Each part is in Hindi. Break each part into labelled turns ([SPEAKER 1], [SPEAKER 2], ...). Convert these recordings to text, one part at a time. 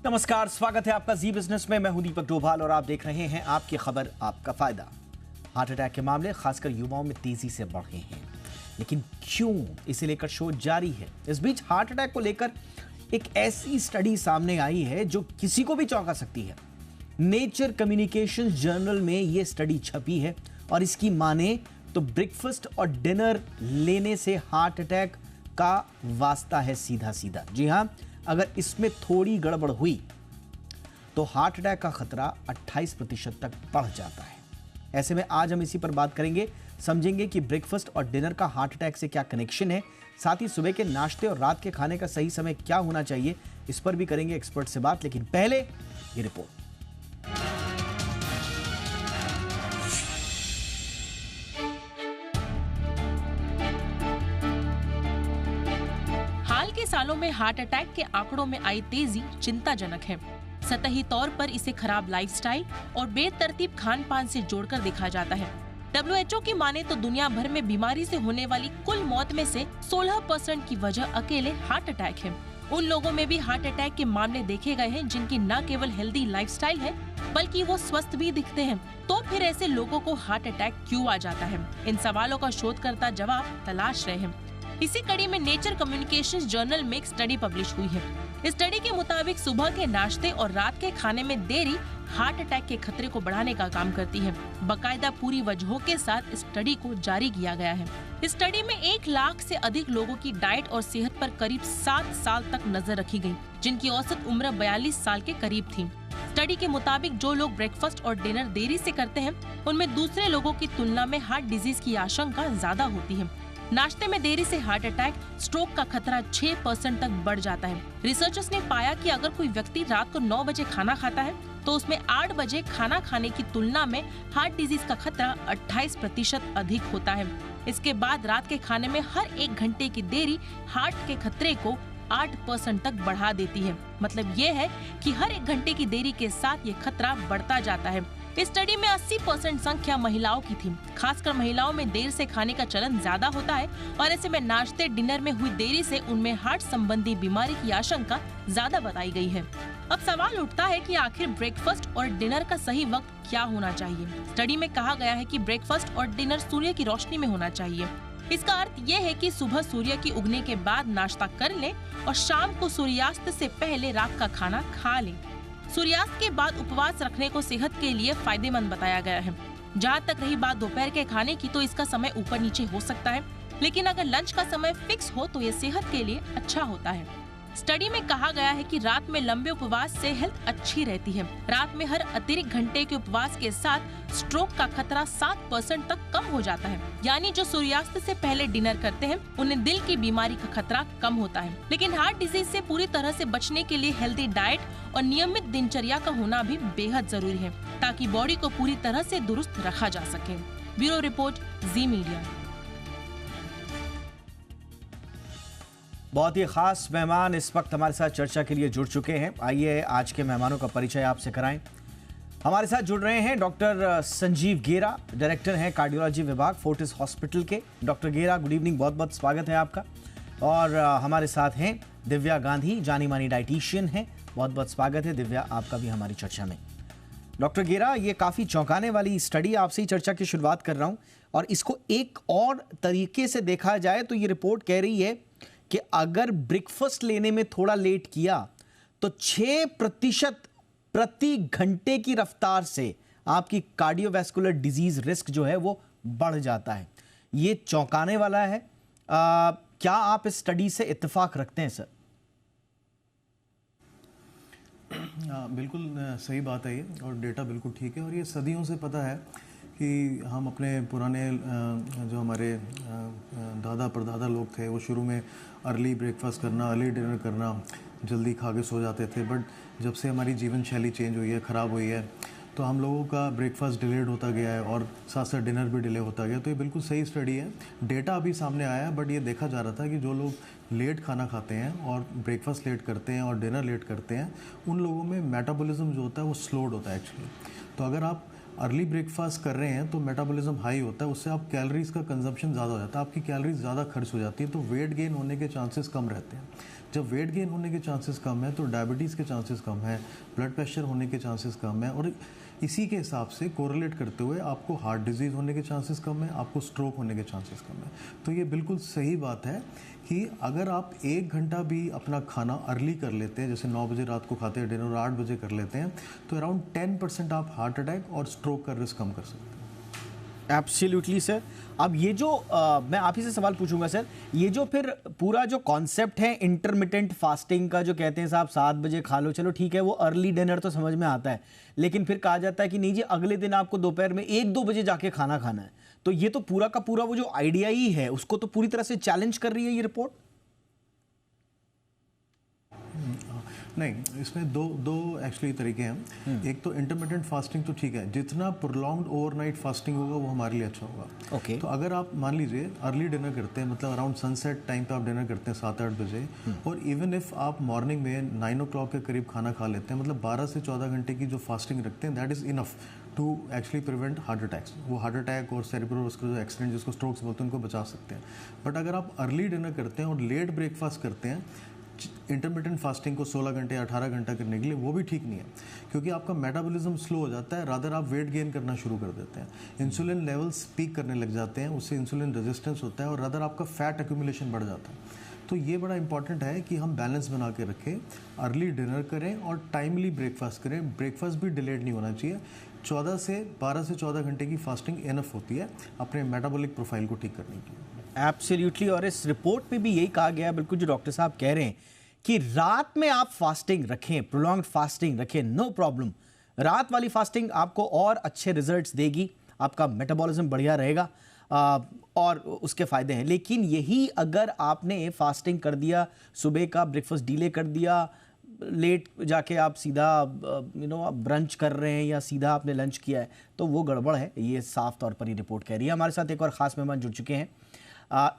[SPEAKER 1] नमस्कार, स्वागत है आपका जी बिजनेस में। मैं हूं दीपक डोभाल और आप देख रहे हैं आपकी खबर आपका फायदा। हार्ट अटैक के मामले खासकर युवाओं में तेजी से बढ़ रहे हैं, लेकिन क्यों, इसे लेकर शोध जारी है। इस बीच हार्ट अटैक को लेकर एक ऐसी स्टडी सामने आई है जो किसी को भी चौंका सकती है। नेचर कम्युनिकेशन जर्नल में यह स्टडी छपी है और इसकी माने तो ब्रेकफास्ट और डिनर लेने से हार्ट अटैक का वास्ता है सीधा सीधा। जी हां, अगर इसमें थोड़ी गड़बड़ हुई तो हार्ट अटैक का खतरा 28% तक बढ़ जाता है। ऐसे में आज हम इसी पर बात करेंगे, समझेंगे कि ब्रेकफास्ट और डिनर का हार्ट अटैक से क्या कनेक्शन है, साथ ही सुबह के नाश्ते और रात के खाने का सही समय क्या होना चाहिए, इस पर भी करेंगे एक्सपर्ट से बात। लेकिन पहले ये रिपोर्ट।
[SPEAKER 2] हाल के सालों में हार्ट अटैक के आंकड़ों में आई तेजी चिंताजनक है। सतही तौर पर इसे खराब लाइफस्टाइल और बेतरतीब खान पान से जोड़कर देखा जाता है। WHO की माने तो दुनिया भर में बीमारी से होने वाली कुल मौत में से 16% की वजह अकेले हार्ट अटैक है। उन लोगों में भी हार्ट अटैक के मामले देखे गए हैं जिनकी न केवल हेल्दी लाइफस्टाइल है बल्कि वो स्वस्थ भी दिखते हैं। तो फिर ऐसे लोगों को हार्ट अटैक क्यों आ जाता है? इन सवालों का शोधकर्ता जवाब तलाश रहे हैं। इसी कड़ी में नेचर कम्युनिकेशंस जर्नल में एक स्टडी पब्लिश हुई है। इस स्टडी के मुताबिक सुबह के नाश्ते और रात के खाने में देरी हार्ट अटैक के खतरे को बढ़ाने का काम करती है। बाकायदा पूरी वजहों के साथ इस स्टडी को जारी किया गया है। इस स्टडी में 1 लाख से अधिक लोगों की डाइट और सेहत पर करीब 7 साल तक नजर रखी गई, जिनकी औसत उम्र 42 साल के करीब थी। स्टडी के मुताबिक जो लोग ब्रेकफास्ट और डिनर देरी से करते हैं, उनमें दूसरे लोगों की तुलना में हार्ट डिजीज की आशंका ज्यादा होती है। नाश्ते में देरी से हार्ट अटैक, स्ट्रोक का खतरा 6% तक बढ़ जाता है। रिसर्चर्स ने पाया कि अगर कोई व्यक्ति रात को 9 बजे खाना खाता है तो उसमें 8 बजे खाना खाने की तुलना में हार्ट डिजीज का खतरा 28% अधिक होता है। इसके बाद रात के खाने में हर 1 घंटे की देरी हार्ट के खतरे को 8% तक बढ़ा देती है। मतलब ये है कि हर 1 घंटे की देरी के साथ ये खतरा बढ़ता जाता है। इस स्टडी में 80% संख्या महिलाओं की थी। खासकर महिलाओं में देर से खाने का चलन ज्यादा होता है और ऐसे में नाश्ते डिनर में हुई देरी से उनमें हार्ट संबंधी बीमारी की आशंका ज्यादा बताई गई है। अब सवाल उठता है कि आखिर ब्रेकफास्ट और डिनर का सही वक्त क्या होना चाहिए? स्टडी में कहा गया है कि ब्रेकफास्ट और डिनर सूर्य की रोशनी में होना चाहिए। इसका अर्थ ये है कि सुबह सूर्य के उगने के बाद नाश्ता कर लें और शाम को सूर्यास्त से पहले रात का खाना खा लें। सूर्यास्त के बाद उपवास रखने को सेहत के लिए फायदेमंद बताया गया है। जहाँ तक रही बात दोपहर के खाने की, तो इसका समय ऊपर नीचे हो सकता है, लेकिन अगर लंच का समय फिक्स हो तो ये सेहत के लिए अच्छा होता है। स्टडी में कहा गया है कि रात में लंबे उपवास से हेल्थ अच्छी रहती है। रात में हर अतिरिक्त घंटे के उपवास के साथ स्ट्रोक का खतरा 7% तक कम हो जाता है। यानी जो सूर्यास्त से पहले डिनर करते हैं उन्हें दिल की बीमारी का खतरा कम होता है। लेकिन हार्ट डिजीज से पूरी तरह से बचने के लिए हेल्दी डाइट और नियमित दिनचर्या का होना भी बेहद जरूरी है, ताकि बॉडी को पूरी तरह से दुरुस्त रखा जा सके। ब्यूरो रिपोर्ट, जी मीडिया।
[SPEAKER 1] बहुत ही खास मेहमान इस वक्त हमारे साथ चर्चा के लिए जुड़ चुके हैं। आइए आज के मेहमानों का परिचय आपसे कराएं। हमारे साथ जुड़ रहे हैं डॉक्टर संजीव गेरा, डायरेक्टर हैं कार्डियोलॉजी विभाग फोर्टिस हॉस्पिटल के। डॉक्टर गेरा, गुड इवनिंग, बहुत बहुत स्वागत है आपका। और हमारे साथ हैं दिव्या गांधी, जानी मानी डाइटिशियन हैं, बहुत बहुत स्वागत है दिव्या आपका भी हमारी चर्चा में। डॉक्टर गेरा, ये काफ़ी चौंकाने वाली स्टडी, आपसे ही चर्चा की शुरुआत कर रहा हूँ, और इसको एक और तरीके से देखा जाए तो ये रिपोर्ट कह रही है कि अगर ब्रेकफास्ट लेने में थोड़ा लेट किया तो 6% प्रति घंटे की रफ्तार से आपकी कार्डियोवैस्कुलर डिजीज रिस्क जो है वो बढ़ जाता है। ये चौंकाने वाला है। क्या आप इस स्टडी से इत्तेफाक रखते हैं सर?
[SPEAKER 3] बिल्कुल सही बात है ये, और डेटा बिल्कुल ठीक है। और ये सदियों से पता है कि हम अपने पुराने जो हमारे दादा परदादा लोग थे, वो शुरू में अर्ली ब्रेकफास्ट करना, अर्ली डिनर करना, जल्दी खा के सो जाते थे। बट जब से हमारी जीवन शैली चेंज हुई है, ख़राब हुई है, तो हम लोगों का ब्रेकफास्ट डिलेड होता गया है और साथ साथ डिनर भी डिले होता गया। तो ये बिल्कुल सही स्टडी है, डेटा अभी सामने आया है। बट ये देखा जा रहा था कि जो लोग लेट खाना खाते हैं और ब्रेकफास्ट लेट करते हैं और डिनर लेट करते हैं, उन लोगों में मेटाबॉलिज्म जो होता है वो स्लोड होता है एक्चुअली। तो अगर आप अर्ली ब्रेकफास्ट कर रहे हैं तो मेटाबॉलिज्म हाई होता है, उससे आप कैलोरीज का कंजम्पशन ज़्यादा हो जाता है, आपकी कैलोरीज ज़्यादा खर्च हो जाती है, तो वेट गेन होने के चांसेस कम रहते हैं। जब वेट गेन होने के चांसेस कम है तो डायबिटीज़ के चांसेस कम है, ब्लड प्रेशर होने के चांसेस कम है, और इसी के हिसाब से कोरिलेट करते हुए आपको हार्ट डिजीज़ होने के चांसेस कम है, आपको स्ट्रोक होने के चांसेस कम है। तो ये बिल्कुल सही बात है कि अगर आप 1 घंटा भी अपना खाना अर्ली कर लेते हैं, जैसे 9 बजे रात को खाते हैं डिनर और 8 बजे कर लेते हैं, तो अराउंड 10% आप हार्ट अटैक और स्ट्रोक का रिस्क कम कर सकते हैं।
[SPEAKER 1] Absolutely sir. अब ये जो मैं आप ही से सवाल पूछूंगा सर, ये जो फिर पूरा जो कॉन्सेप्ट है इंटरमिटेंट फास्टिंग का, जो कहते हैं साहब 7 बजे खा लो, चलो ठीक है, वो अर्ली डिनर तो समझ में आता है, लेकिन फिर कहा जाता है कि नहीं जी अगले दिन आपको दोपहर में 1-2 बजे जाके खाना खाना है, तो ये तो पूरा का पूरा वो जो आइडिया ही है उसको तो पूरी तरह से चैलेंज कर रही है ये रिपोर्ट।
[SPEAKER 3] नहीं, इसमें दो एक्चुअली तरीके हैं। एक तो इंटरमिटेंट फास्टिंग तो ठीक है, जितना प्रोलॉन्ग्ड ओवरनाइट फास्टिंग होगा वो हमारे लिए अच्छा होगा।
[SPEAKER 1] ओके।
[SPEAKER 3] तो अगर आप मान लीजिए अर्ली डिनर करते हैं, मतलब अराउंड सनसेट टाइम पे आप डिनर करते हैं 7-8 बजे, और इवन इफ आप मॉर्निंग में 9 o'clock के करीब खाना खा लेते हैं, मतलब 12 से 14 घंटे की जो फास्टिंग रखते हैं, that is enough to actually prevent heart attacks. वो हार्ट अटैक और सेरेब्रोवास्कुलर एक्सीडेंट जिसको स्ट्रोक्स बोलते हैं उनको बचा सकते हैं। बट अगर आप अर्ली डिनर करते हैं और लेट ब्रेकफास्ट करते हैं, इंटरमिटेंट फास्टिंग को 16 घंटे 18 घंटा करने के लिए, वो भी ठीक नहीं है, क्योंकि आपका मेटाबॉलिज्म स्लो हो जाता है, रादर आप वेट गेन करना शुरू कर देते हैं, इंसुलिन लेवल्स पीक करने लग जाते हैं, उससे इंसुलिन रेजिस्टेंस होता है और रादर आपका फैट एक्यूमुलेशन बढ़ जाता है। तो ये बड़ा इंपॉर्टेंट है कि हम बैलेंस बना के रखें, अर्ली डिनर करें और टाइमली ब्रेकफास्ट करें। ब्रेकफास्ट भी डिलेड नहीं होना चाहिए। 12 से 14 घंटे की फास्टिंग इनफ होती है अपने मेटाबॉलिक प्रोफाइल को ठीक करने की।
[SPEAKER 1] एब्सोल्युटली। और इस रिपोर्ट में भी यही कहा गया है, बिल्कुल जो डॉक्टर साहब कह रहे हैं कि रात में आप फास्टिंग रखें, प्रोलॉन्ग्ड फास्टिंग रखें, नो प्रॉब्लम। रात वाली फास्टिंग आपको और अच्छे रिजल्ट्स देगी, आपका मेटाबॉलिज्म बढ़िया रहेगा और उसके फायदे हैं। लेकिन यही अगर आपने फास्टिंग कर दिया, सुबह का ब्रेकफास्ट डिले कर दिया, लेट जाके आप सीधा ब्रंच कर रहे हैं या सीधा आपने लंच किया है, तो वो गड़बड़ है। ये साफ तौर पर ये रिपोर्ट कह रही है। हमारे साथ एक और ख़ास मेहमान जुड़ चुके हैं,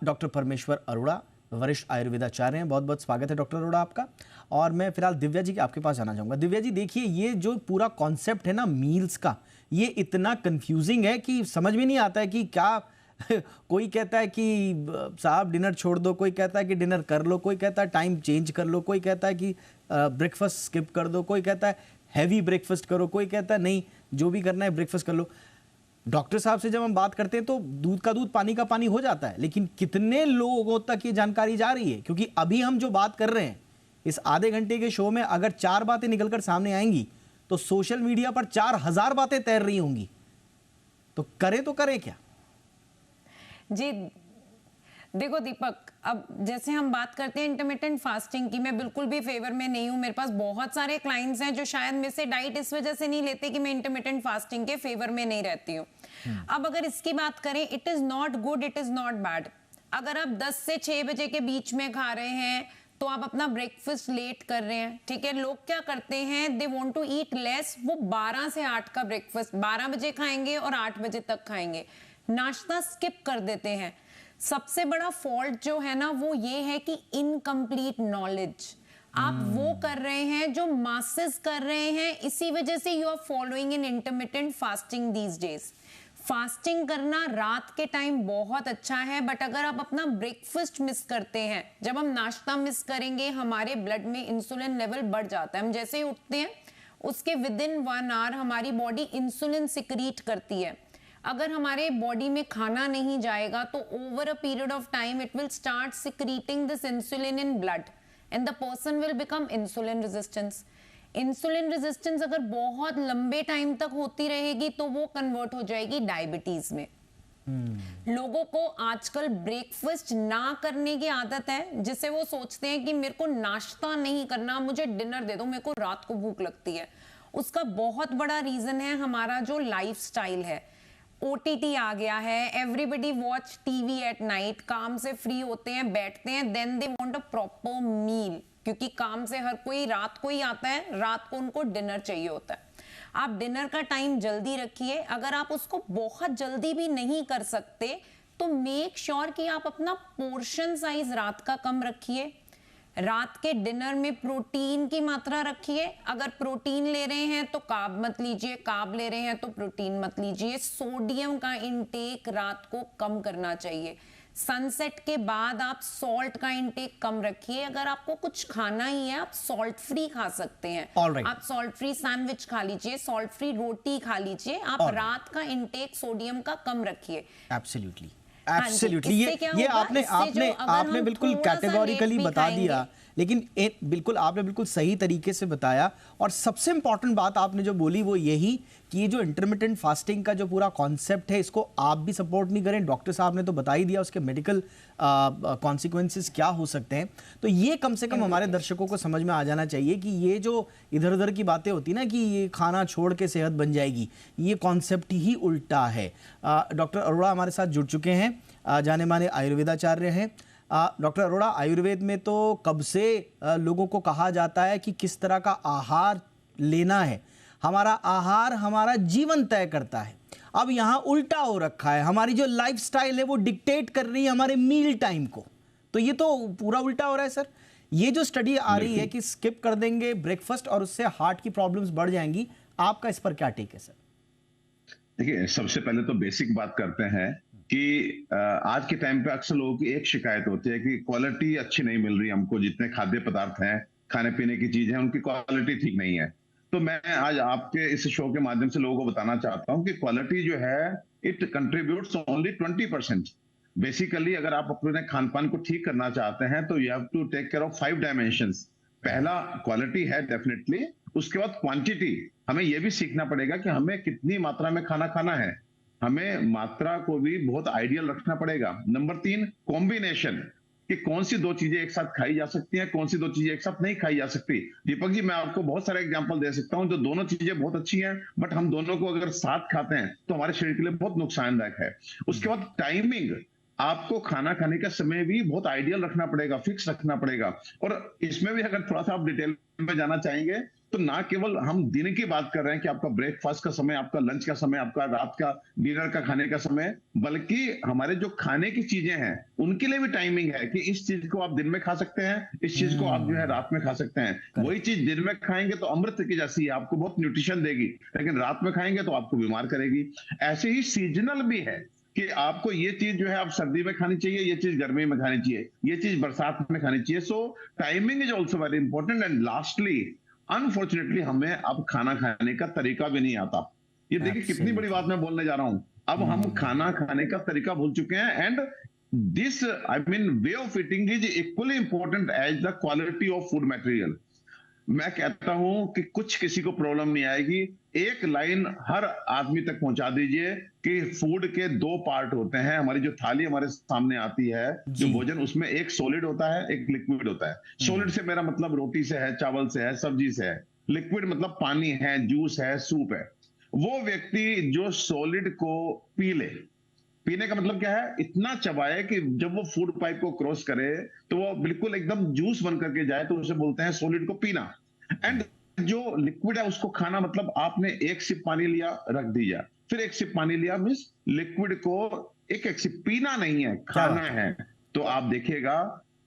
[SPEAKER 1] डॉक्टर परमेश्वर अरोड़ा, वरिष्ठ आयुर्वेदाचार्य हैं। बहुत बहुत स्वागत है डॉक्टर अरोड़ा आपका। और मैं फिलहाल दिव्या जी के आपके पास जाना चाहूँगा। दिव्या जी देखिए, ये जो पूरा कॉन्सेप्ट है ना मील्स का, ये इतना कंफ्यूजिंग है कि समझ में नहीं आता है कि क्या कोई कहता है कि साहब डिनर छोड़ दो, कोई कहता है कि डिनर कर लो, कोई कहता है टाइम चेंज कर लो, कोई कहता है कि ब्रेकफास्ट स्किप कर दो, कोई कहता है हैवी ब्रेकफास्ट करो, कोई कहता है नहीं जो भी करना है ब्रेकफास्ट कर लो। डॉक्टर साहब से जब हम बात करते हैं तो दूध का दूध पानी का पानी हो जाता है, लेकिन कितने लोगों तक ये जानकारी जा रही है? क्योंकि अभी हम जो बात कर रहे हैं इस आधे घंटे के शो में, अगर 4 बातें निकलकर सामने आएंगी तो सोशल मीडिया पर 4000 बातें तैर रही होंगी। तो करें क्या?
[SPEAKER 4] जी देखो दीपक, अब जैसे हम बात करते हैं इंटरमिटेंट फास्टिंग की, मैं बिल्कुल भी फेवर में नहीं हूं। मेरे पास बहुत सारे क्लाइंट्स हैं जो शायद मेरे से डाइट इस वजह से नहीं लेते कि मैं इंटरमिटेंट फास्टिंग के फेवर में नहीं रहती हूं। अब अगर इसकी बात करें, it is not good, it is not bad. अगर आप 10 से 6 बजे के बीच में खा रहे हैं तो आप अपना ब्रेकफास्ट लेट कर रहे हैं, ठीक है। लोग क्या करते हैं, they want to eat less, वो 12 से 8 का ब्रेकफास्ट 12 बजे खाएंगे और 8 बजे तक खाएंगे, नाश्ता स्किप कर देते हैं। सबसे बड़ा फॉल्ट जो है ना वो ये है कि इनकम्प्लीट नॉलेज आप वो कर रहे हैं जो मासेस कर रहे हैं, इसी वजह से you are following in intermittent fasting these days. Fasting करना रात के टाइम बहुत अच्छा है, बट अगर आप अपना ब्रेकफास्ट मिस करते हैं, जब हम नाश्ता मिस करेंगे हमारे ब्लड में इंसुलिन लेवल बढ़ जाता है। हम जैसे ही उठते हैं उसके विद इन 1 आवर हमारी बॉडी इंसुलिन सिक्रीट करती है। अगर हमारे बॉडी में खाना नहीं जाएगा तो over a period of time it will start secreting this insulin in blood and the person will become insulin resistance. Insulin resistance अगर बहुत लंबे टाइम तक होती रहेगी तो वो कन्वर्ट हो जाएगी डायबिटीज में। लोगों को आजकल ब्रेकफास्ट ना करने की आदत है, जिससे वो सोचते हैं कि मेरे को नाश्ता नहीं करना, मुझे डिनर दे दो, मेरे को रात को भूख लगती है। उसका बहुत बड़ा रीजन है हमारा जो लाइफस्टाइल है। OTT आ गया है, everybody watch TV at night, काम से फ्री होते हैं, बैठते हैं, then they want a proper meal, क्योंकि काम से हर कोई रात को ही आता है, रात को उनको डिनर चाहिए होता है। आप डिनर का टाइम जल्दी रखिए। अगर आप उसको बहुत जल्दी भी नहीं कर सकते तो मेक श्योर कि आप अपना पोर्शन साइज रात का कम रखिए। रात के डिनर में प्रोटीन की मात्रा रखिए। अगर प्रोटीन ले रहे हैं तो कार्ब मत लीजिए, कार्ब ले रहे हैं तो प्रोटीन मत लीजिए। सोडियम का इंटेक रात को कम करना चाहिए। सनसेट के बाद आप सॉल्ट का इंटेक कम रखिए। अगर आपको कुछ खाना ही है, आप सॉल्ट फ्री खा सकते हैं।
[SPEAKER 1] Alright.
[SPEAKER 4] आप सॉल्ट फ्री सैंडविच खा लीजिए, सॉल्ट फ्री रोटी खा लीजिए। आप
[SPEAKER 1] Alright.
[SPEAKER 4] रात का इंटेक सोडियम का कम रखिए।
[SPEAKER 1] एब्सोल्युटली
[SPEAKER 4] हाँ जी,
[SPEAKER 1] एब्सोल्युटली
[SPEAKER 4] इससे क्या
[SPEAKER 1] ये
[SPEAKER 4] होगा?
[SPEAKER 1] आपने
[SPEAKER 4] इससे
[SPEAKER 1] आपने
[SPEAKER 4] जो अगर
[SPEAKER 1] आपने
[SPEAKER 4] हम
[SPEAKER 1] बिल्कुल
[SPEAKER 4] थोड़ा सा
[SPEAKER 1] कैटेगोरिकली
[SPEAKER 4] लेट भी
[SPEAKER 1] बता
[SPEAKER 4] खाएंगे,
[SPEAKER 1] दिया, लेकिन बिल्कुल आपने बिल्कुल सही तरीके से बताया। और सबसे इंपॉर्टेंट बात आपने जो बोली वो यही कि ये जो इंटरमिटेंट फास्टिंग का जो पूरा कॉन्सेप्ट है, इसको आप भी सपोर्ट नहीं करें। डॉक्टर साहब ने तो बता ही दिया उसके मेडिकल कॉन्सिक्वेंसेस क्या हो सकते हैं। तो ये कम से कम हमारे दर्शकों को समझ में आ जाना चाहिए कि ये जो इधर उधर की बातें होती ना कि ये खाना छोड़ के सेहत बन जाएगी, ये कॉन्सेप्ट ही उल्टा है। डॉक्टर अरोड़ा हमारे साथ जुड़ चुके हैं, जाने माने आयुर्वेदाचार्य हैं। डॉक्टर अरोड़ा, आयुर्वेद में तो कब से लोगों को कहा जाता है कि किस तरह का आहार लेना है। हमारा आहार हमारा जीवन तय करता है। अब यहाँ उल्टा हो रखा है, हमारी जो लाइफस्टाइल है वो डिक्टेट कर रही है हमारे मील टाइम को। तो ये तो पूरा उल्टा हो रहा है सर। ये जो स्टडी आ रही है कि स्किप कर देंगे ब्रेकफास्ट और उससे हार्ट की प्रॉब्लम्स बढ़ जाएंगी, आपका इस पर क्या टेक है सर?
[SPEAKER 5] देखिए, सबसे पहले तो बेसिक बात करते हैं कि आज के टाइम पे अक्सर लोगों की एक शिकायत होती है कि क्वालिटी अच्छी नहीं मिल रही हमको। जितने खाद्य पदार्थ हैं, खाने पीने की चीज है, उनकी क्वालिटी ठीक नहीं है। तो मैं आज आपके इस शो के माध्यम से लोगों को बताना चाहता हूं कि क्वालिटी जो है इट कंट्रीब्यूट्स ओनली 20%। बेसिकली अगर आप अपने खान पान को ठीक करना चाहते हैं तो you have to take care of 5 dimensions. पहला क्वालिटी है डेफिनेटली, उसके बाद क्वांटिटी। हमें यह भी सीखना पड़ेगा कि हमें कितनी मात्रा में खाना खाना है। हमें मात्रा को भी बहुत आइडियल रखना पड़ेगा। नंबर 3, कॉम्बिनेशन, कि कौन सी 2 चीजें एक साथ खाई जा सकती हैं, कौन सी 2 चीजें एक साथ नहीं खाई जा सकती। दीपक जी, मैं आपको बहुत सारे एग्जांपल दे सकता हूं जो दोनों चीजें बहुत अच्छी हैं, बट हम दोनों को अगर साथ खाते हैं तो हमारे शरीर के लिए बहुत नुकसानदायक है। उसके बाद टाइमिंग, आपको खाना खाने का समय भी बहुत आइडियल रखना पड़ेगा, फिक्स रखना पड़ेगा। और इसमें भी अगर थोड़ा सा आप डिटेल में जाना चाहेंगे तो ना केवल हम दिन की बात कर रहे हैं कि आपका ब्रेकफास्ट का समय, आपका लंच का समय, आपका रात का डिनर का खाने का समय, बल्कि हमारे जो खाने की चीजें हैं उनके लिए भी टाइमिंग है कि इस चीज को आप दिन में खा सकते हैं, इस चीज को आप जो है रात में खा सकते हैं। वही चीज दिन में खाएंगे तो अमृत की जैसी है, आपको बहुत न्यूट्रिशन देगी, लेकिन रात में खाएंगे तो आपको बीमार करेगी। ऐसे ही सीजनल भी है कि आपको ये चीज जो है आप सर्दी में खानी चाहिए, ये चीज गर्मी में खानी चाहिए, ये चीज बरसात में खानी चाहिए। So timing is also very important. And lastly, unfortunately हमें अब खाना खाने का तरीका भी नहीं आता। ये देखिए कितनी बड़ी बात मैं बोलने जा रहा हूं। अब हम खाना खाने का तरीका भूल चुके हैं। And this way of eating is equally important as the quality of food material. मैं कहता हूं कि कुछ किसी को प्रॉब्लम नहीं आएगी, एक लाइन हर आदमी तक पहुंचा दीजिए कि फूड के 2 पार्ट होते हैं। हमारी जो थाली हमारे सामने आती है, जो भोजन, उसमें एक सॉलिड होता है, एक लिक्विड होता है। सॉलिड से मेरा मतलब रोटी से है, चावल से है, सब्जी से है। लिक्विड मतलब पानी है, जूस है, सूप है। वो व्यक्ति जो सॉलिड को पी ले, पीने का मतलब क्या है, इतना चबाए कि जब वो फूड पाइप को क्रॉस करे तो वो बिल्कुल एकदम जूस बन करके जाए, तो उसे बोलते हैं सॉलिड को पीना। एंड जो लिक्विड है उसको खाना, मतलब आपने 1 सिप पानी लिया, रख दिया, फिर 1 सिप पानी लिया, मींस लिक्विड को एक सिप पीना नहीं है, खाना है। तो आप देखिएगा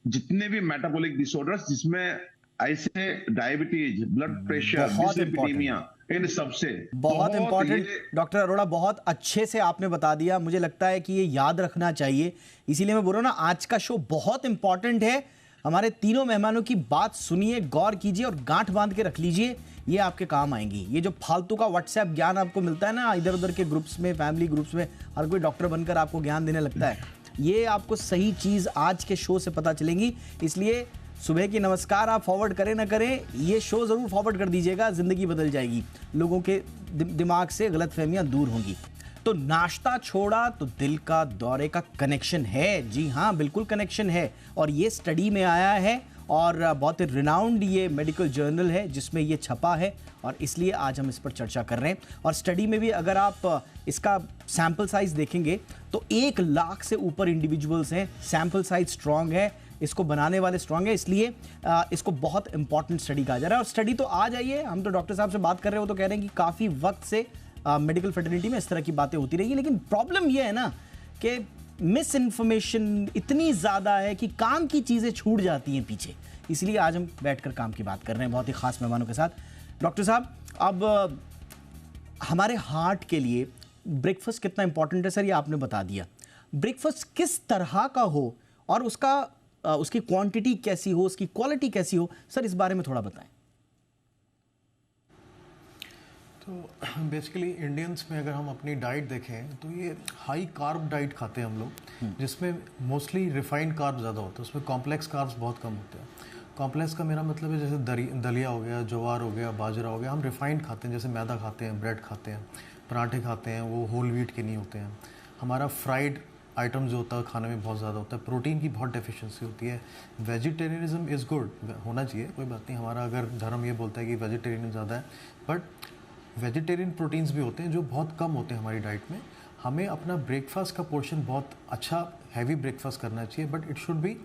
[SPEAKER 5] जितने भी मेटाबॉलिक डिसऑर्डर्स, जिसमें ऐसे डायबिटीज, ब्लड प्रेशर, डिसलिपिडीमिया, इन सबसे
[SPEAKER 1] बहुत इंपॉर्टेंट। डॉक्टर अरोड़ा, बहुत अच्छे से आपने बता दिया। मुझे लगता है कि ये याद रखना चाहिए, इसीलिए मैं बोल रहा हूं ना, आज का शो बहुत इंपॉर्टेंट है। हमारे तीनों मेहमानों की बात सुनिए, गौर कीजिए और गांठ बांध के रख लीजिए, ये आपके काम आएंगी। ये जो फालतू का व्हाट्सएप ज्ञान आपको मिलता है ना इधर उधर के ग्रुप्स में, फैमिली ग्रुप्स में, हर कोई डॉक्टर बनकर आपको ज्ञान देने लगता है, ये आपको सही चीज आज के शो से पता चलेंगी। इसलिए सुबह की नमस्कार आप फॉरवर्ड करें ना करें, ये शो जरूर फॉरवर्ड कर दीजिएगा, जिंदगी बदल जाएगी, लोगों के दिमाग से गलतफहमियां दूर होंगी। तो नाश्ता छोड़ा तो दिल का दौरे का कनेक्शन है। जी हाँ, बिल्कुल कनेक्शन है, और ये स्टडी में आया है और बहुत ही रिनाउंड ये मेडिकल जर्नल है जिसमें ये छपा है, और इसलिए आज हम इस पर चर्चा कर रहे हैं। और स्टडी में भी अगर आप इसका सैंपल साइज देखेंगे तो 1 लाख से ऊपर इंडिविजुअल्स हैं, सैंपल साइज स्ट्रांग है, इसको बनाने वाले स्ट्रांग है, इसलिए इसको बहुत इंपॉर्टेंट स्टडी कहा जा रहा है। और स्टडी तो आ जाइए, हम तो डॉक्टर साहब से बात कर रहे हो तो कह रहे हैं कि काफ़ी वक्त से मेडिकल फर्टिलिटी में इस तरह की बातें होती रही, लेकिन प्रॉब्लम ये है ना कि मिस इन्फॉर्मेशन इतनी ज़्यादा है कि काम की चीज़ें छूट जाती हैं पीछे। इसलिए आज हम बैठकर काम की बात कर रहे हैं बहुत ही खास मेहमानों के साथ। डॉक्टर साहब, अब हमारे हार्ट के लिए ब्रेकफास्ट कितना इंपॉर्टेंट है सर, ये आपने बता दिया। ब्रेकफास्ट किस तरह का हो और उसकी क्वांटिटी कैसी हो, उसकी क्वालिटी कैसी हो, सर इस बारे में थोड़ा बताएं।
[SPEAKER 3] तो बेसिकली इंडियंस में अगर हम अपनी डाइट देखें तो ये हाई कार्ब डाइट खाते हैं हम लोग, जिसमें मोस्टली रिफाइंड कार्ब ज़्यादा होता है, उसमें कॉम्प्लेक्स कार्ब्स बहुत कम होते हैं। कॉम्प्लेक्स का मेरा मतलब है जैसे दलिया हो गया, ज्वार हो गया, बाजरा हो गया, हम रिफाइंड खाते हैं, जैसे मैदा खाते हैं, ब्रेड खाते हैं, पराठे खाते हैं, वो होल व्हीट के नहीं होते हैं। हमारा फ्राइड आइटम जो होता है खाने में बहुत ज़्यादा होता है, प्रोटीन की बहुत डेफिशिएंसी होती है। वेजिटेरियनिज्म इज़ गुड, होना चाहिए, कोई बात नहीं, हमारा अगर धर्म ये बोलता है कि वेजिटेरियन ज़्यादा है, बट वेजिटेरियन प्रोटीन्स भी होते हैं जो बहुत कम होते हैं हमारी डाइट में। हमें अपना ब्रेकफास्ट का पोर्शन बहुत अच्छा हैवी ब्रेकफास्ट करना चाहिए, but it should be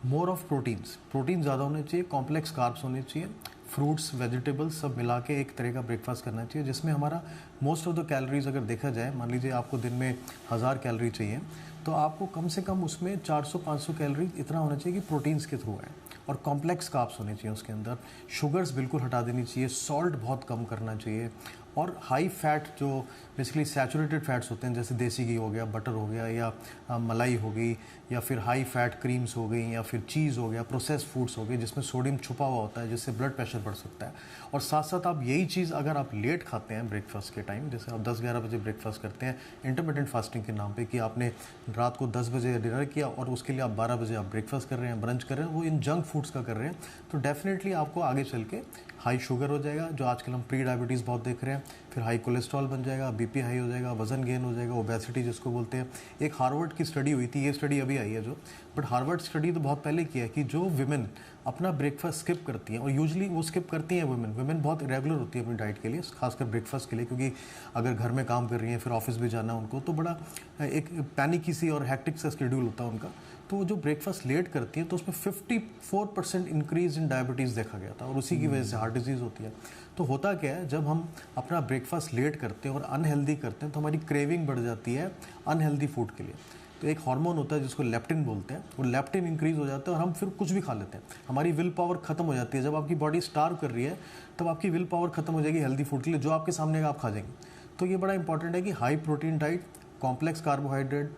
[SPEAKER 3] more of proteins. Protein ज़्यादा होने चाहिए, कॉम्प्लेक्स कार्ब्स होने चाहिए, फ्रूट्स, वेजिटेबल्स सब मिला के एक तरह का ब्रेकफास्ट करना चाहिए, जिसमें हमारा मोस्ट ऑफ द कैलोरीज अगर देखा जाए, मान लीजिए आपको दिन में 1000 कैलोरी चाहिए, तो आपको कम से कम उसमें 400-500 कैलोरी इतना होना चाहिए कि प्रोटीन्स के थ्रू है, और कॉम्प्लेक्स कार्ब्स होने चाहिए उसके अंदर। शुगर्स बिल्कुल हटा देनी चाहिए, सॉल्ट बहुत कम करना चाहिए, और हाई फैट जो बेसिकली सैचुरेटेड फैट्स होते हैं, जैसे देसी घी हो गया, बटर हो गया, या मलाई हो गई, या फिर हाई फैट क्रीम्स हो गई, या फिर चीज़ हो गया, प्रोसेस्ड फूड्स हो गए जिसमें सोडियम छुपा हुआ होता है, जिससे ब्लड प्रेशर बढ़ सकता है। और साथ साथ आप यही चीज़ अगर आप लेट खाते हैं ब्रेकफास्ट के टाइम, जैसे आप 10-11 बजे ब्रेकफास्ट करते हैं इंटरमिटेंट फास्टिंग के नाम पे, कि आपने रात को 10 बजे डिनर किया और उसके लिए आप 12 बजे आप ब्रेकफास्ट कर रहे हैं, ब्रंच कर रहे हैं, वो इन जंक फूड्स का कर रहे हैं, तो डेफिनेटली आपको आगे चल के हाई शुगर हो जाएगा, जो आजकल हम प्री डायबिटीज़ बहुत देख रहे हैं, फिर हाई कोलेस्ट्रॉल बन जाएगा, बीपी हाई हो जाएगा, वजन गेन हो जाएगा, ओबेसिटी जिसको बोलते हैं। एक हार्वर्ड की स्टडी हुई थी, ये स्टडी अभी आई है जो, बट हार्वर्ड स्टडी तो बहुत पहले किया है, कि जो विमेन अपना ब्रेकफास्ट स्किप करती हैं, और यूजुअली वो स्किप करती हैं वुमेन बहुत रेगुलर होती है अपनी डाइट के लिए, खासकर ब्रेकफास्ट के लिए, क्योंकि अगर घर में काम कर रही हैं, फिर ऑफिस भी जाना है उनको, तो बड़ा एक पैनिकी सी और हैक्टिक सा शेड्यूल होता है उनका, तो जो ब्रेकफास्ट लेट करती हैं तो उसमें 54% इंक्रीज इन डायबिटीज़ देखा गया था, और उसी की वजह से हार्ट डिजीज़ होती है। तो होता क्या है, जब हम अपना ब्रेकफास्ट लेट करते हैं और अनहेल्दी करते हैं, तो हमारी क्रेविंग बढ़ जाती है अनहेल्दी फूड के लिए। तो एक हार्मोन होता है जिसको लेप्टिन बोलते हैं, वो लेप्टिन इंक्रीज हो जाता है और हम फिर कुछ भी खा लेते हैं, हमारी विल पावर खत्म हो जाती है। जब आपकी बॉडी स्टार्व कर रही है, तब आपकी विल पावर खत्म हो जाएगी हेल्दी फूड के लिए, जो आपके सामने का आप खा जाएंगे। तो ये बड़ा इंपॉर्टेंट है कि high protein diet, complex carbohydrate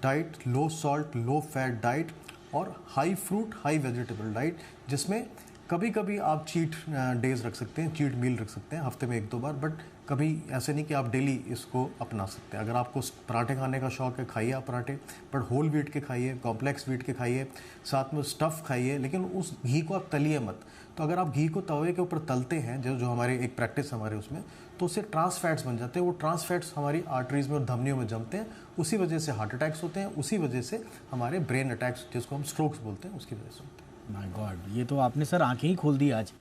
[SPEAKER 3] diet, low salt, low fat diet, और high fruit, high vegetable diet, जिसमें कभी कभी आप चीट डेज रख सकते हैं, चीट मील रख सकते हैं हफ्ते में 1-2 बार, बट कभी ऐसे नहीं कि आप डेली इसको अपना सकते हैं। अगर आपको पराठे खाने का शौक है, खाइए आप पराठे, बट होल व्हीट के खाइए, कॉम्प्लेक्स व्हीट के खाइए, साथ में स्टफ़ खाइए, लेकिन उस घी को आप तलिए मत। तो अगर आप घी को तवे के ऊपर तलते हैं, जो हमारे एक प्रैक्टिस हमारे उसमें, तो उससे ट्रांस फैट्स बन जाते हैं, वो ट्रांस फैट्स हमारी आर्टरीज में और धमनियों में जमते हैं, उसी वजह से हार्ट अटैक्स होते हैं, उसी वजह से हमारे ब्रेन अटैक्स, जिसको हम स्ट्रोक्स बोलते हैं, उसकी वजह से होते हैं।
[SPEAKER 1] माय गॉड, ये तो आपने सर आंखें ही खोल दी आज।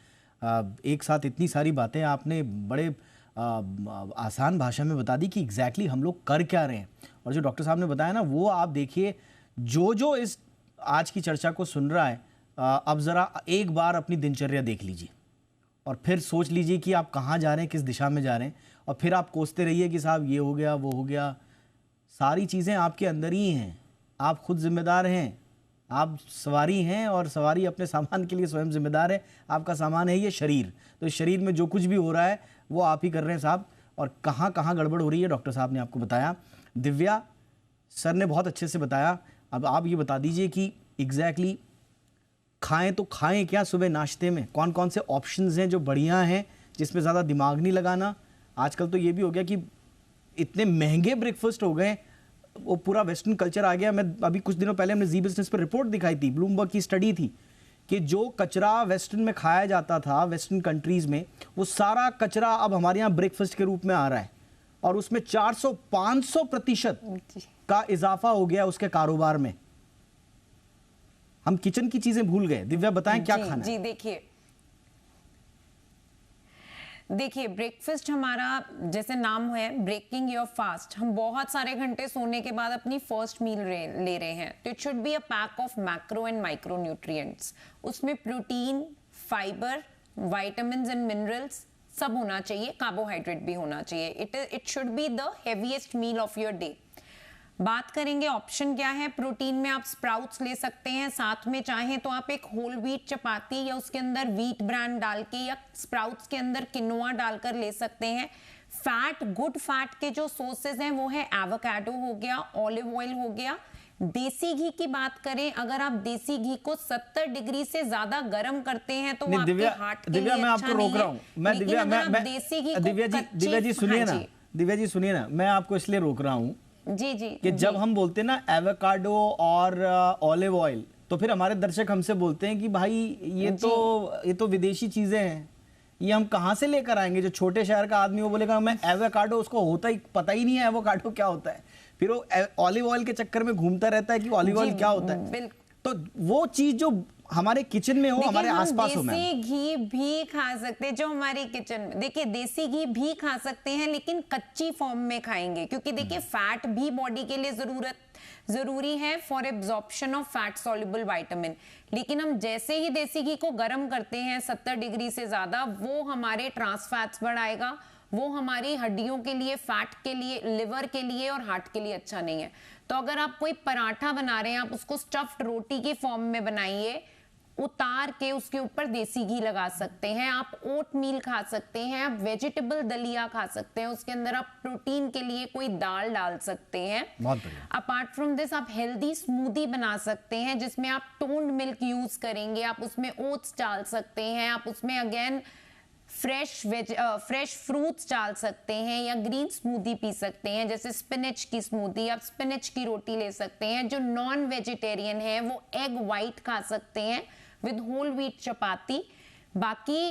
[SPEAKER 1] एक साथ इतनी सारी बातें आपने बड़े आसान भाषा में बता दी कि एग्जैक्टली हम लोग कर क्या रहे हैं। और जो डॉक्टर साहब ने बताया ना, वो आप देखिए, जो इस आज की चर्चा को सुन रहा है, अब ज़रा एक बार अपनी दिनचर्या देख लीजिए और फिर सोच लीजिए कि आप कहाँ जा रहे हैं, किस दिशा में जा रहे हैं, और फिर आप कोसते रहिए कि साहब ये हो गया, वो हो गया। सारी चीज़ें आपके अंदर ही हैं, आप खुद जिम्मेदार हैं, आप सवारी हैं, और सवारी अपने सामान के लिए स्वयं जिम्मेदार है। आपका सामान है ये शरीर, तो इस शरीर में जो कुछ भी हो रहा है वो आप ही कर रहे हैं साहब, और कहाँ कहाँ गड़बड़ हो रही है डॉक्टर साहब ने आपको बताया, दिव्या सर ने बहुत अच्छे से बताया। अब आप ये बता दीजिए कि एग्जैक्टली खाएं तो खाएं क्या सुबह नाश्ते में, कौन कौन से ऑप्शंस हैं जो बढ़िया हैं, जिसमें ज़्यादा दिमाग नहीं लगाना। आजकल तो ये भी हो गया कि इतने महंगे ब्रेकफास्ट हो गए, वो पूरा वेस्टर्न कल्चर आ गया। मैं अभी कुछ दिनों पहले हमने जी बिजनेस पर रिपोर्ट दिखाई थी, ब्लूमबर्ग की स्टडी थी, कि जो कचरा वेस्टर्न में खाया जाता था, वेस्टर्न कंट्रीज़ में, वो सारा कचरा अब हमारे यहाँ ब्रेकफास्ट के रूप में आ रहा है, और उसमें 400-500% का इजाफा हो गया उसके कारोबार में। हम किचन की चीजें भूल गए। दिव्या बताएं क्या खाना है?
[SPEAKER 4] जी देखिए ब्रेकफास्ट हमारा जैसे नाम है ब्रेकिंग योर फास्ट, हम बहुत सारे घंटे सोने के बाद अपनी फर्स्ट मील ले रहे हैं, तो it should be a pack of macro and micro nutrients. उसमें protein, fibre, vitamins and minerals सब होना चाहिए, कार्बोहाइड्रेट भी होना चाहिए। It should be the heaviest meal of your day. बात करेंगे ऑप्शन क्या है। प्रोटीन में आप स्प्राउट्स ले सकते हैं, साथ में चाहें तो आप एक होल व्हीट चपाती या उसके अंदर व्हीट ब्रांड डाल के या स्प्राउट्स के अंदर किनोआ डालकर ले सकते हैं। फैट, गुड फैट के जो सोर्सेज हैं वो है एवोकाडो हो गया, ऑलिव ऑयल हो गया। देसी घी की बात करें, अगर आप देसी घी को 70 डिग्री से ज्यादा गर्म करते हैं तो वो आपके हार्ट के लिए
[SPEAKER 1] दिव्या, मैं
[SPEAKER 4] अच्छा
[SPEAKER 1] आपको रोक
[SPEAKER 4] नहीं
[SPEAKER 1] रहा
[SPEAKER 4] है।
[SPEAKER 1] हूँ। मैं
[SPEAKER 4] लेकिन
[SPEAKER 1] दिव्या,
[SPEAKER 4] अगर आप
[SPEAKER 1] मैं
[SPEAKER 4] देसी घी को
[SPEAKER 1] दिव्या जी सुनिए ना, दिव्या जी सुनिए ना, मैं आपको इसलिए रोक रहा हूँ
[SPEAKER 4] जी जी
[SPEAKER 1] कि जब हम बोलते हैं ना एवोकाडो और ऑलिव ऑयल, तो फिर हमारे दर्शक हमसे बोलते हैं कि भाई ये तो विदेशी चीजें हैं, ये हम कहाँ से लेकर आएंगे। जो छोटे शहर का आदमी वो बोलेगा मैं एवोकाडो, उसको होता ही पता ही नहीं है एवोकाडो क्या होता है, फिर वो ऑलिव ऑयल के चक्कर में घूमता रहता है कि ऑलिव ऑयल क्या होता है। तो वो चीज जो हमारे किचन में हो, हमारे आसपास हो।
[SPEAKER 4] देसी घी भी खा सकते हैं जो हमारे किचन में, देखिए देसी घी भी खा सकते हैं लेकिन कच्ची फॉर्म में खाएंगे, क्योंकि देखिए फैट भी बॉडी के लिए जरूरी है for absorption of fat soluble vitamin. लेकिन हम जैसे ही देसी घी को गर्म करते हैं 70 डिग्री से ज्यादा, वो हमारे ट्रांस फैट्स बढ़ाएगा, वो हमारी हड्डियों के लिए, फैट के लिए, लिवर के लिए और हार्ट के लिए अच्छा नहीं है। तो अगर आप कोई पराठा बना रहे हैं, आप उसको स्टफ्ड रोटी के फॉर्म में बनाइए, उतार के उसके ऊपर देसी घी लगा सकते हैं। आप ओट मील खा सकते हैं, आप वेजिटेबल दलिया खा सकते हैं, उसके अंदर आप प्रोटीन के लिए कोई दाल डाल सकते हैं।
[SPEAKER 1] बहुत बढ़िया।
[SPEAKER 4] अपार्ट फ्रॉम दिस आप हेल्दी स्मूदी बना सकते हैं जिसमें आप टोन्ड मिल्क यूज करेंगे, आप उसमें ओट्स डाल सकते हैं, आप उसमें अगेन फ्रेश फ्रूट्स डाल सकते हैं, या ग्रीन स्मूदी पी सकते हैं जैसे स्पिनच की स्मूदी। आप स्पिनच की रोटी ले सकते हैं। जो नॉन वेजिटेरियन है वो एग वाइट खा सकते हैं विद होल व्हीट चपाती। बाकी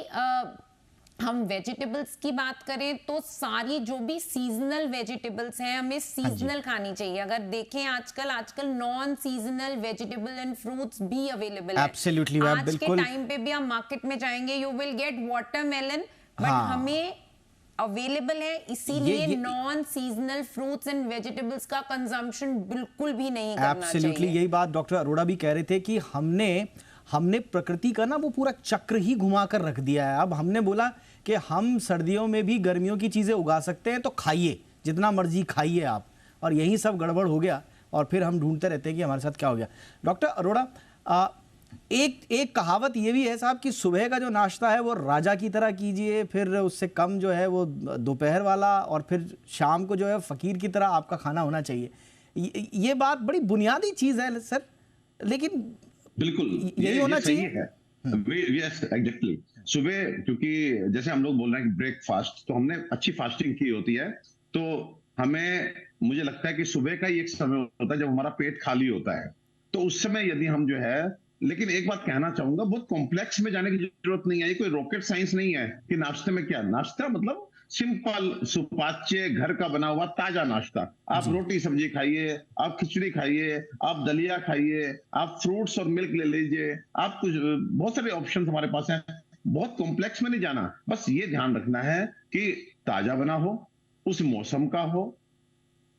[SPEAKER 4] हम वेजिटेबल्स की बात करें तो सारी जो भी सीजनल वेजिटेबल्स हैं हमें सीजनल खानी चाहिए। अगर देखें आजकल non seasonal vegetable and fruits भी अवेलेबल है।
[SPEAKER 1] एब्सोल्युटली,
[SPEAKER 4] आज के टाइम पे भी आप मार्केट में जाएंगे, you will get watermelon, but हमें अवेलेबल है, इसीलिए non seasonal fruits and vegetables का कंजम्पशन बिल्कुल भी नहीं करना चाहिए।
[SPEAKER 1] यही बात डॉक्टर अरोड़ा भी कह रहे थे कि हमने प्रकृति का ना वो पूरा चक्र ही घुमा कर रख दिया है। अब हमने बोला कि हम सर्दियों में भी गर्मियों की चीजें उगा सकते हैं, तो खाइए, जितना मर्जी खाइए आप, और यही सब गड़बड़ हो गया और फिर हम ढूंढते रहते हैं कि हमारे साथ क्या हो गया। डॉक्टर अरोड़ा, एक कहावत ये भी है साहब कि सुबह का जो नाश्ता है वो राजा की तरह कीजिए, फिर उससे कम जो है वो दोपहर वाला, और फिर शाम को जो है फकीर की तरह आपका खाना होना चाहिए। ये बात बड़ी बुनियादी चीज है सर, लेकिन
[SPEAKER 5] बिल्कुल
[SPEAKER 1] यही होना चाहिए
[SPEAKER 5] है। Yes exactly. सुबह क्योंकि जैसे हम लोग बोल रहे हैं कि ब्रेकफास्ट, तो हमने अच्छी फास्टिंग की होती है, तो मुझे लगता है कि सुबह का ही एक समय होता है जब हमारा पेट खाली होता है, तो उस समय यदि हम जो है, लेकिन एक बात कहना चाहूंगा, बहुत कॉम्प्लेक्स में जाने की जरूरत नहीं है। ये कोई रॉकेट साइंस नहीं है कि नाश्ते में क्या, नाश्ता मतलब सिंपल सुपाच्य घर का बना हुआ ताजा नाश्ता। आप रोटी सब्जी खाइए, आप खिचड़ी खाइए, आप दलिया खाइए, आप फ्रूट्स और मिल्क ले लीजिए, आप कुछ बहुत सारे ऑप्शन हमारे पास हैं। बहुत कॉम्प्लेक्स में नहीं जाना, बस ये ध्यान रखना है कि ताजा बना हो, उस मौसम का हो,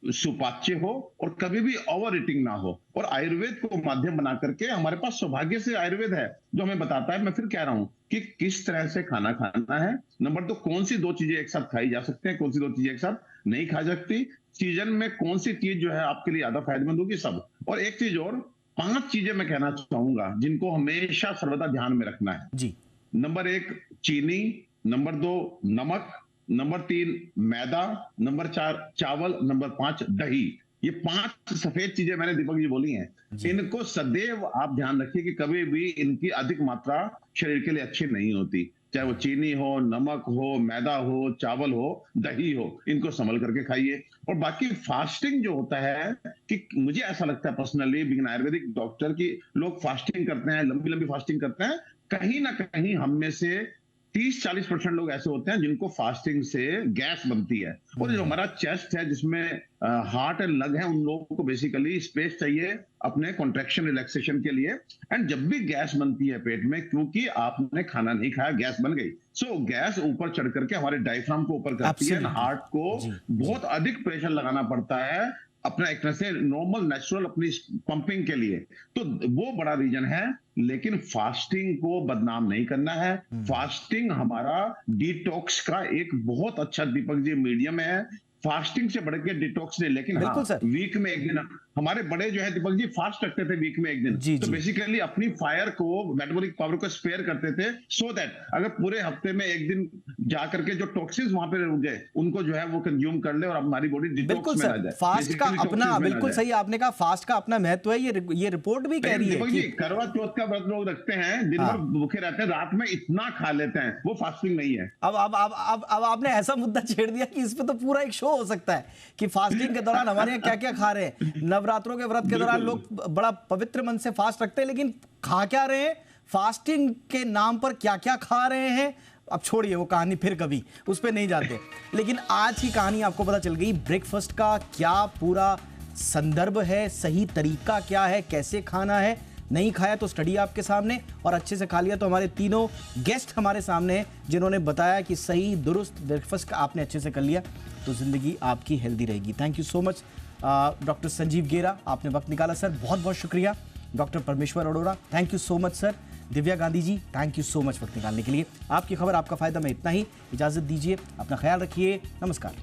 [SPEAKER 5] सुपाच्य हो, और कभी भी ओवर ईटिंग ना हो। और आयुर्वेद को माध्यम बना करके हमारे पास सौभाग्य से आयुर्वेद है जो हमें बताता है, मैं फिर कह रहा हूं, कि किस तरह से खाना खाना है। नंबर 2, कौन सी 2 चीजें एक साथ खाई जा सकते हैं, कौन सी 2 चीजें एक साथ नहीं खा सकती, सीजन में कौन सी चीज जो है आपके लिए ज्यादा फायदेमंद होगी, सब। और एक चीज और, 5 चीजें मैं कहना चाहूंगा जिनको हमेशा सर्वदा ध्यान में रखना है
[SPEAKER 1] जी।
[SPEAKER 5] नंबर 1 चीनी, नंबर 2 नमक, नंबर 3 मैदा, नंबर 4 चावल, नंबर 5 दही। ये 5 सफेद चीजें मैंने दीपक जी बोली हैं, इनको सदैव आप ध्यान रखिए कि कभी भी इनकी अधिक मात्रा शरीर के लिए अच्छी नहीं होती। चाहे वो चीनी हो, नमक हो, मैदा हो, चावल हो, दही हो, इनको संभल करके खाइए। और बाकी फास्टिंग जो होता है, कि मुझे ऐसा लगता है पर्सनली, बिग आयुर्वेदिक डॉक्टर, की लोग फास्टिंग करते हैं, लंबी लंबी फास्टिंग करते हैं, कहीं ना कहीं हम में से 30-40% लोग ऐसे होते हैं जिनको फास्टिंग से गैस बनती है। और जो हमारा चेस्ट है, जिसमें हार्ट एंड लग है, उन लोगों को बेसिकली स्पेस चाहिए अपने कॉन्ट्रैक्शन रिलैक्सेशन के लिए। एंड जब भी गैस बनती है पेट में, क्योंकि आपने खाना नहीं खाया, गैस बन गई, सो गैस ऊपर चढ़ करके हमारे डायफ्राम को ऊपर करती है, हार्ट को बहुत अधिक प्रेशर लगाना पड़ता है अपना एक तरह से नॉर्मल नेचुरल अपनी पंपिंग के लिए। तो वो बड़ा रीजन है। लेकिन फास्टिंग को बदनाम नहीं करना है। फास्टिंग हमारा डिटॉक्स का एक बहुत अच्छा, दीपक जी, मीडियम है फास्टिंग से बढ़ के डिटॉक्स नहीं, लेकिन
[SPEAKER 1] बिल्कुल
[SPEAKER 5] हाँ,
[SPEAKER 1] सर।
[SPEAKER 5] वीक में एक दिन हमारे बड़े जो है दीपक जी फास्ट रखते थे वीक में एक दिन,
[SPEAKER 1] जी,
[SPEAKER 5] तो
[SPEAKER 1] जी।
[SPEAKER 5] बेसिकली अपनी फायर को, मेटाबॉलिक पावर को स्पेयर करते थे, सो दैट अगर पूरे हफ्ते में एक दिन जाकर के जो टॉक्सिन्स वहां पे रुक गए उनको जो है वो कंज्यूम कर ले और हमारी बॉडी
[SPEAKER 1] बिल्कुल
[SPEAKER 5] डिटॉक्स में आ
[SPEAKER 1] सर,
[SPEAKER 5] जाए।
[SPEAKER 1] फास्ट का
[SPEAKER 5] Basically
[SPEAKER 1] अपना,
[SPEAKER 5] toxins में ना
[SPEAKER 1] बिल्कुल
[SPEAKER 5] जाए।
[SPEAKER 1] सही आपने कहा, फास्ट का अपना महत्व है, ये रिपोर्ट भी कह रही है
[SPEAKER 5] दीपक जी,
[SPEAKER 1] कि
[SPEAKER 5] करवा चौथ का व्रत लोग रखते हैं, दिन
[SPEAKER 1] हाँ।
[SPEAKER 5] भर भूखे रहते हैं, रात में इतना खा लेते हैं, वो फास्टिंग नहीं है।
[SPEAKER 1] अब आपने ऐसा मुद्दा छेड़ दिया कि इस पे तो पूरा एक शो हो सकता है कि फास्टिंग के दौरान हमारे यहाँ क्या क्या खा रहे हैं। नवरात्रों के व्रत के दौरान लोग बड़ा पवित्र मन से फास्ट रखते हैं, लेकिन खा क्या रहे हैं, फास्टिंग के नाम पर क्या क्या खा रहे हैं, अब छोड़िए वो कहानी, फिर कभी उस पर नहीं जाते। लेकिन आज की कहानी आपको पता चल गई, ब्रेकफास्ट का क्या पूरा संदर्भ है, सही तरीका क्या है, कैसे खाना है। नहीं खाया तो स्टडी आपके सामने, और अच्छे से खा लिया तो हमारे तीनों गेस्ट हमारे सामने हैं जिन्होंने बताया कि सही दुरुस्त ब्रेकफास्ट आपने अच्छे से कर लिया तो जिंदगी आपकी हेल्दी रहेगी। Thank you so much doctor Sanjeev गेरा, आपने वक्त निकाला सर, बहुत बहुत शुक्रिया। Doctor Parmeshwar Arora, thank you so much sir. Divya Gandhi ji, thank you so much वक्त निकालने के लिए। आपकी खबर आपका फायदा में इतना ही, इजाजत दीजिए, अपना ख्याल रखिए, नमस्कार।